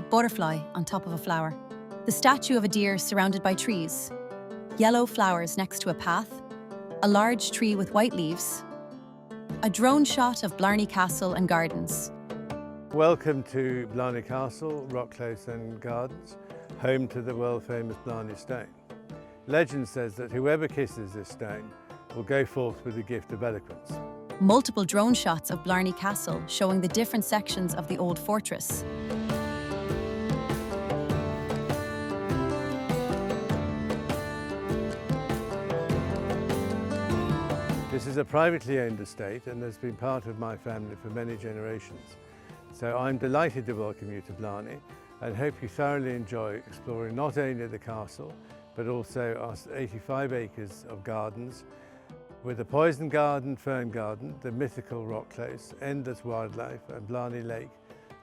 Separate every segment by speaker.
Speaker 1: butterfly on top of a flower. The statue of a deer surrounded by trees. Yellow flowers next to a path. A large tree with white leaves. A drone shot of Blarney Castle and gardens.
Speaker 2: Welcome to Blarney Castle, Rock Close and Gardens, home to the world-famous Blarney Stone. Legend says that whoever kisses this stone will go forth with the gift of eloquence.
Speaker 1: Multiple drone shots of Blarney Castle showing the different sections of the old fortress.
Speaker 2: This is a privately owned estate and has been part of my family for many generations. So I'm delighted to welcome you to Blarney and hope you thoroughly enjoy exploring not only the castle, but also our 85 acres of gardens with the poison garden, fern garden, the mythical rock close, endless wildlife and Blarney Lake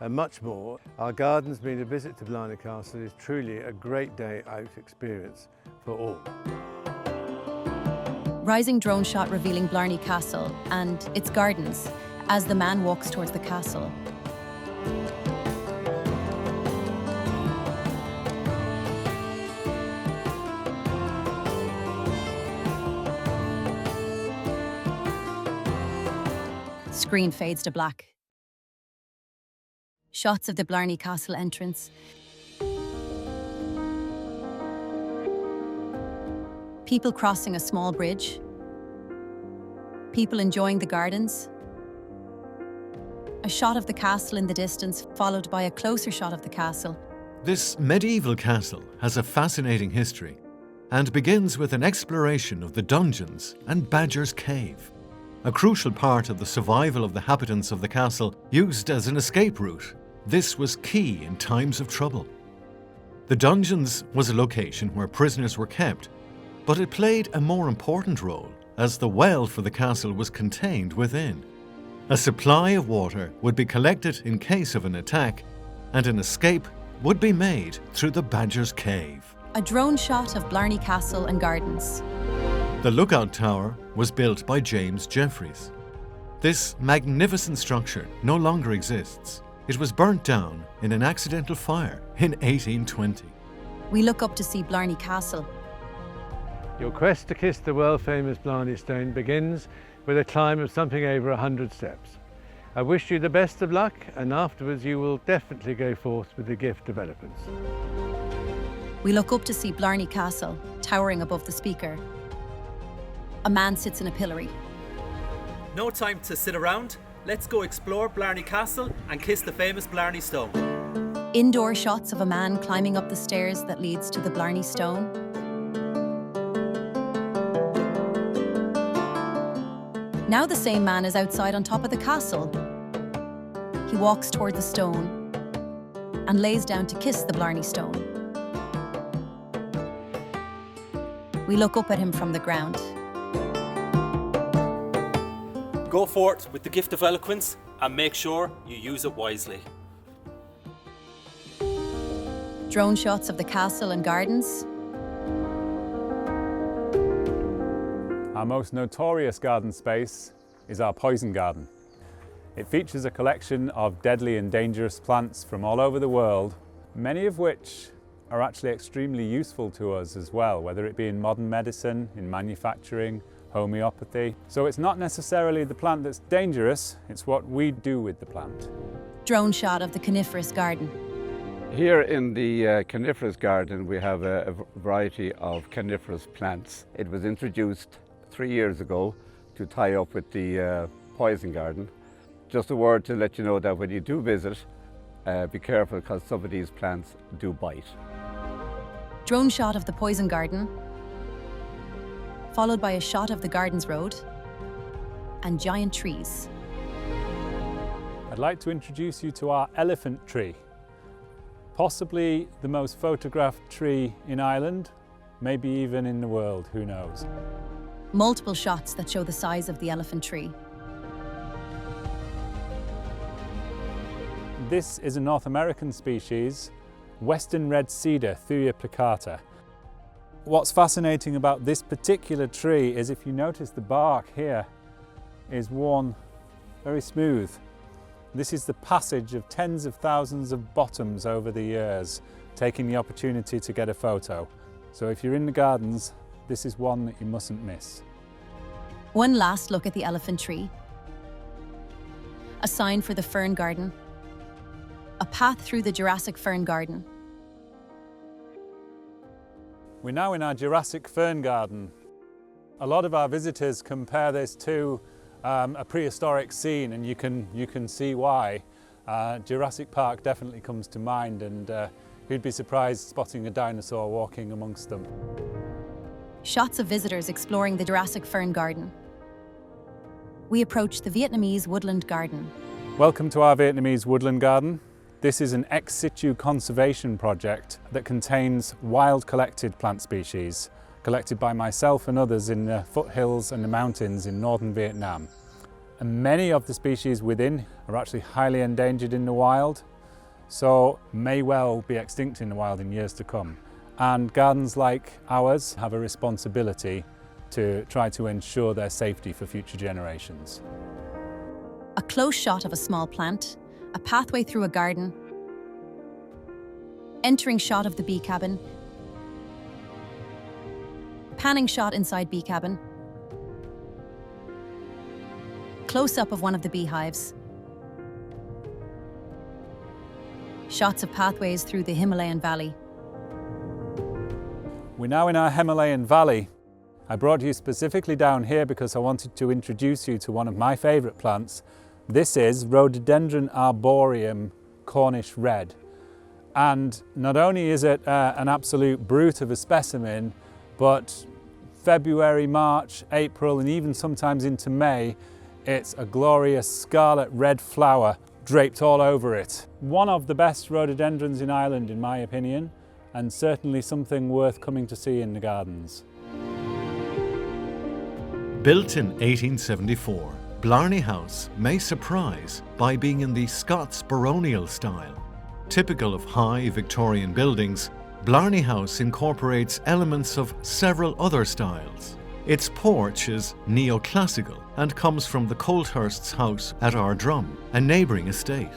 Speaker 2: and much more. Our gardens mean a visit to Blarney Castle is truly a great day out experience for all.
Speaker 1: Rising drone shot revealing Blarney Castle and its gardens as the man walks towards the castle. Screen fades to black. Shots of the Blarney Castle entrance. People crossing a small bridge. People enjoying the gardens. A shot of the castle in the distance, followed by a closer shot of the castle.
Speaker 3: This medieval castle has a fascinating history and begins with an exploration of the dungeons and Badger's Cave, a crucial part of the survival of the inhabitants of the castle used as an escape route. This was key in times of trouble. The dungeons was a location where prisoners were kept, but it played a more important role as the well for the castle was contained within. A supply of water would be collected in case of an attack, and an escape would be made through the Badger's Cave.
Speaker 1: A drone shot of Blarney Castle and gardens.
Speaker 3: The lookout tower was built by James Jeffreys. This magnificent structure no longer exists. It was burnt down in an accidental fire in 1820.
Speaker 1: We look up to see Blarney Castle.
Speaker 2: Your quest to kiss the world-famous Blarney Stone begins with a climb of something over 100 steps. I wish you the best of luck, and afterwards you will definitely go forth with the gift of eloquence.
Speaker 1: We look up to see Blarney Castle, towering above the speaker. A man sits in a pillory.
Speaker 4: No time to sit around. Let's go explore Blarney Castle and kiss the famous Blarney Stone.
Speaker 1: Indoor shots of a man climbing up the stairs that leads to the Blarney Stone. Now the same man is outside on top of the castle. He walks toward the stone and lays down to kiss the Blarney Stone. We look up at him from the ground.
Speaker 4: Go forth with the gift of eloquence and make sure you use it wisely.
Speaker 1: Drone shots of the castle and gardens.
Speaker 5: Our most notorious garden space is our poison garden. It features a collection of deadly and dangerous plants from all over the world, many of which are actually extremely useful to us as well, whether it be in modern medicine, in manufacturing, homeopathy. So it's not necessarily the plant that's dangerous, it's what we do with the plant.
Speaker 1: Drone shot of the coniferous garden.
Speaker 6: Here in the coniferous garden we have a variety of coniferous plants. It was introduced 3 years ago to tie up with the poison garden. Just a word to let you know that when you do visit, be careful because some of these plants do bite.
Speaker 1: Drone shot of the poison garden, followed by a shot of the gardens road and giant trees.
Speaker 5: I'd like to introduce you to our elephant tree. Possibly the most photographed tree in Ireland, maybe even in the world, who knows.
Speaker 1: Multiple shots that show the size of the elephant tree.
Speaker 5: This is a North American species, Western red cedar, Thuya plicata. What's fascinating about this particular tree is if you notice the bark here is worn very smooth. This is the passage of tens of thousands of bottoms over the years, taking the opportunity to get a photo. So if you're in the gardens, this is one that you mustn't miss.
Speaker 1: One last look at the elephant tree. A sign for the fern garden. A path through the Jurassic fern garden.
Speaker 5: We're now in our Jurassic fern garden. A lot of our visitors compare this to a prehistoric scene, and you can see why. Jurassic Park definitely comes to mind, and who'd be surprised spotting a dinosaur walking amongst them.
Speaker 1: Shots of visitors exploring the Jurassic fern garden. We approach the Vietnamese woodland garden.
Speaker 5: Welcome to our Vietnamese woodland garden. This is an ex situ conservation project that contains wild collected plant species, collected by myself and others in the foothills and the mountains in northern Vietnam. And many of the species within are actually highly endangered in the wild, so may well be extinct in the wild in years to come. And gardens like ours have a responsibility to try to ensure their safety for future generations.
Speaker 1: A close shot of a small plant, a pathway through a garden, entering shot of the bee cabin, panning shot inside bee cabin, close-up of one of the beehives, shots of pathways through the Himalayan valley.
Speaker 5: We're now in our Himalayan valley. I brought you specifically down here because I wanted to introduce you to one of my favourite plants. This is Rhododendron arboreum Cornish red. And not only is it an absolute brute of a specimen, but February, March, April, and even sometimes into May, it's a glorious scarlet red flower draped all over it. One of the best rhododendrons in Ireland, in my opinion, and certainly something worth coming to see in the gardens.
Speaker 3: Built in 1874, Blarney House may surprise by being in the Scots baronial style. Typical of high Victorian buildings, Blarney House incorporates elements of several other styles. Its porch is neoclassical and comes from the Colthurst's house at Ardrum, a neighbouring estate.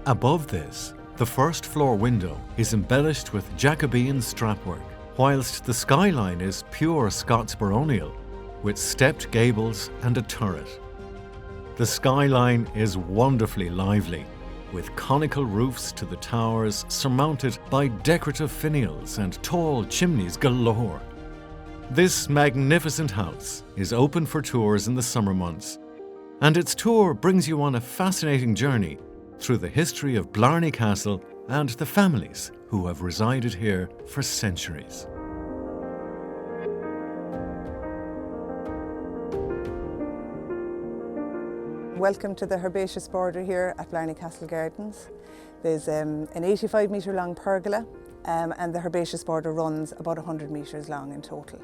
Speaker 3: Above this, the first floor window is embellished with Jacobean strapwork, whilst the skyline is pure Scots baronial, with stepped gables and a turret. The skyline is wonderfully lively, with conical roofs to the towers surmounted by decorative finials and tall chimneys galore. This magnificent house is open for tours in the summer months, and its tour brings you on a fascinating journey through the history of Blarney Castle and the families who have resided here for centuries.
Speaker 7: Welcome to the herbaceous border here at Blarney Castle Gardens. There's an 85 metre long pergola and the herbaceous border runs about 100 metres long in total.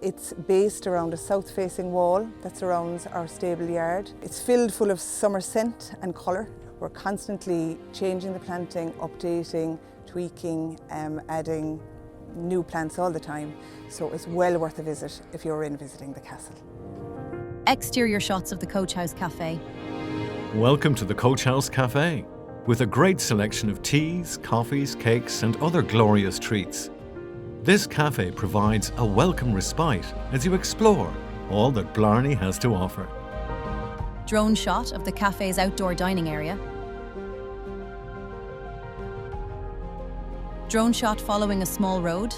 Speaker 7: It's based around a south-facing wall that surrounds our stable yard. It's filled full of summer scent and colour. We're constantly changing the planting, updating, tweaking, adding new plants all the time. So it's well worth a visit if you're in visiting the castle.
Speaker 1: Exterior shots of the Coach House Cafe.
Speaker 3: Welcome to the Coach House Cafe, with a great selection of teas, coffees, cakes and other glorious treats. This cafe provides a welcome respite as you explore all that Blarney has to offer.
Speaker 1: Drone shot of the cafe's outdoor dining area. Drone shot following a small road.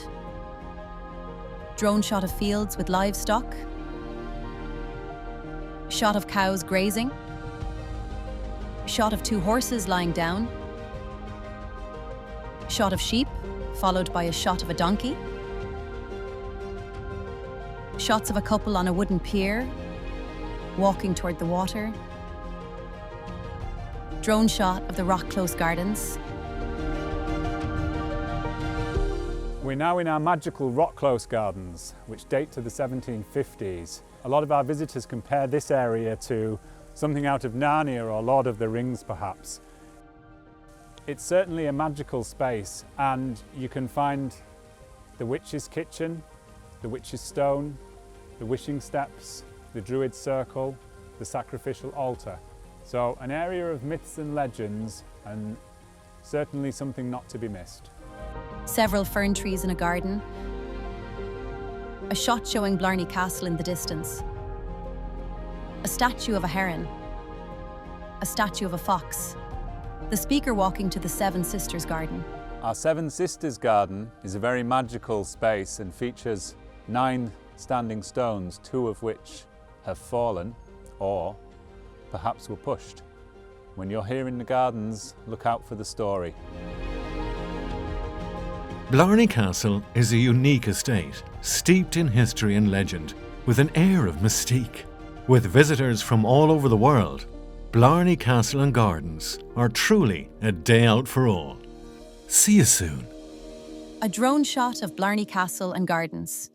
Speaker 1: Drone shot of fields with livestock. Shot of cows grazing. Shot of 2 horses lying down. Shot of sheep, followed by a shot of a donkey. Shots of a couple on a wooden pier, walking toward the water. Drone shot of the Rock Close Gardens.
Speaker 5: We're now in our magical Rock Close Gardens, which date to the 1750s. A lot of our visitors compare this area to something out of Narnia or Lord of the Rings, perhaps. It's certainly a magical space, and you can find the witch's kitchen, the witch's stone, the wishing steps, the druid circle, the sacrificial altar. So an area of myths and legends, and certainly something not to be missed.
Speaker 1: Several fern trees in a garden. A shot showing Blarney Castle in the distance. A statue of a heron. A statue of a fox. The speaker walking to the Seven Sisters garden.
Speaker 5: Our Seven Sisters garden is a very magical space and features 9 standing stones, 2 of which have fallen or perhaps were pushed. When you're here in the gardens, look out for the story.
Speaker 3: Blarney Castle is a unique estate, steeped in history and legend, with an air of mystique. With visitors from all over the world, Blarney Castle and Gardens are truly a day out for all. See you soon.
Speaker 1: A drone shot of Blarney Castle and Gardens.